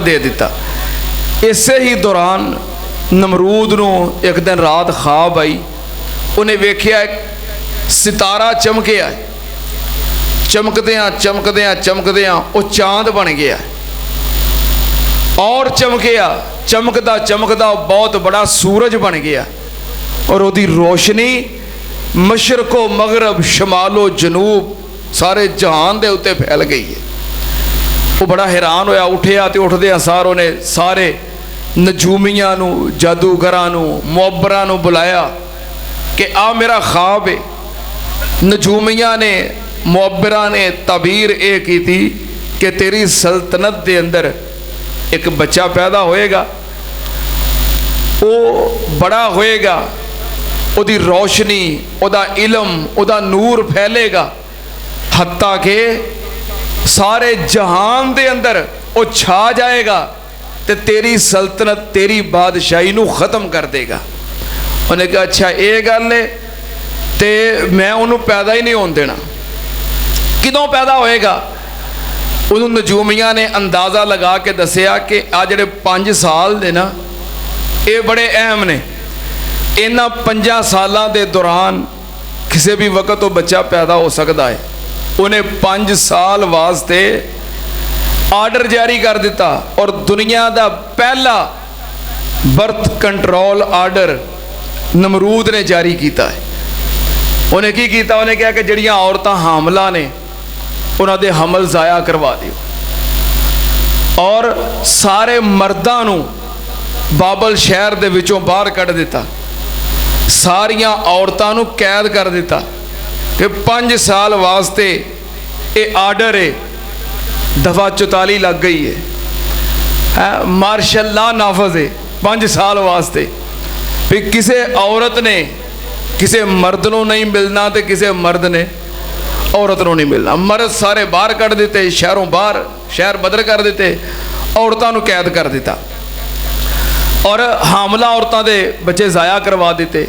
दे दिता। इसे ही दौरान नमरूद नूं एक दिन रात ख्वाब आई, उन्हें वेख्या सितारा चमकिया, चमकदियां चमकदियां चमकदियां वो चांद बन गया और चमकिया, चमकदा चमकदा बहुत बड़ा सूरज बन गया और उसकी रोशनी मशरको मगरब शमालो जनूब सारे जहान के उत्ते फैल गई है। वो बड़ा हैरान होया, उठिया तो उठदे सार उन्हें सारे नजूमियां नू, जादूगरां नू, मुअब्बरां नू बुलाया कि आ मेरा ख्वाब है। नजूमियां ने, मुअब्बरां ने तबीर ये की थी कि तेरी सल्तनत के अंदर एक बच्चा पैदा होएगा, वो बड़ा होएगा, उदी रोशनी, उदा इलम, उदा नूर फैलेगा, हत्ता के सारे जहान दे अंदर वो छा जाएगा तो तेरी सल्तनत, तेरी बादशाही नू ख़त्म कर देगा। उन्हें कहा अच्छा ये गल है, तो मैं उन्होंने पैदा ही नहीं होने देना। किदों पैदा होएगा? उन्होंने नजूमिया ने अंदाज़ा लगा के दसिया कि आ जिहड़े 5 साल ने ना, ये बड़े अहम ने। इन्हां 5 सालों के दौरान किसी भी वक्त वो बच्चा पैदा हो सकता है। उन्हें 5 साल वास्ते आर्डर जारी कर दिता और दुनिया का पहला बर्थ कंट्रोल आर्डर नमरूद ने जारी किया है। उन्हें की किया? उन्हें कहा कि जड़ियाँ औरतां हामला ने उन्होंने हमल ज़ाया करवा दियो और सारे मर्दां नू बाबल शहर दे विचों बाहर कढ़ दिता, सारियां औरतां नू कैद कर दिता कि 5 साल वास्ते ये आर्डर है। दफा 44 लग गई है, मार्शल लॉ नाफज है 5 साल वास्ते। फिर किसी औरत ने किसी मर्द को नहीं मिलना तो किसी मर्द ने औरत को नहीं मिलना। मर्द सारे बाहर कढ़ दिते, शहरों बाहर, शहर बदर कर दिते, औरतों को कैद कर दिता और हामला औरतों के बच्चे ज़ाया करवा दिते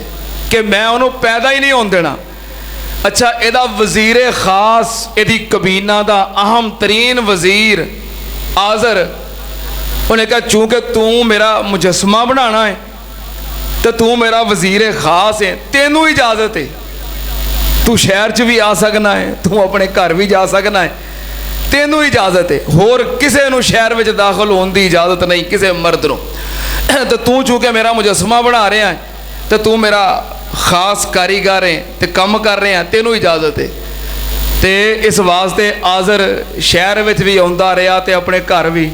कि मैं उन्होंने पैदा ही नहीं होने देना। अच्छा, एदा वजीर खास, यदी कबीना का अहम तरीन वजीर आज़र, उन्हें कहा चूँकि तू मेरा मुजस्मा बनाना है तो तू मेरा वजीर खास है, तेनू इजाज़त है, तू शहर च भी आ सकना है, तू अपने घर भी जा सकना है, तेनू इजाज़त है। होर किसी नू शहर में दाखिल होने की इजाज़त नहीं, किसी मर्द नू। तो तू चूँकि मेरा मुजस्मा बना रहा है तो तू मेरा खास कारीगर है तो कम कर रहे हैं, तेनू इजाज़त है। तो इस वास्ते आज़र शहर में भी आउंदा रहा तो अपने घर भी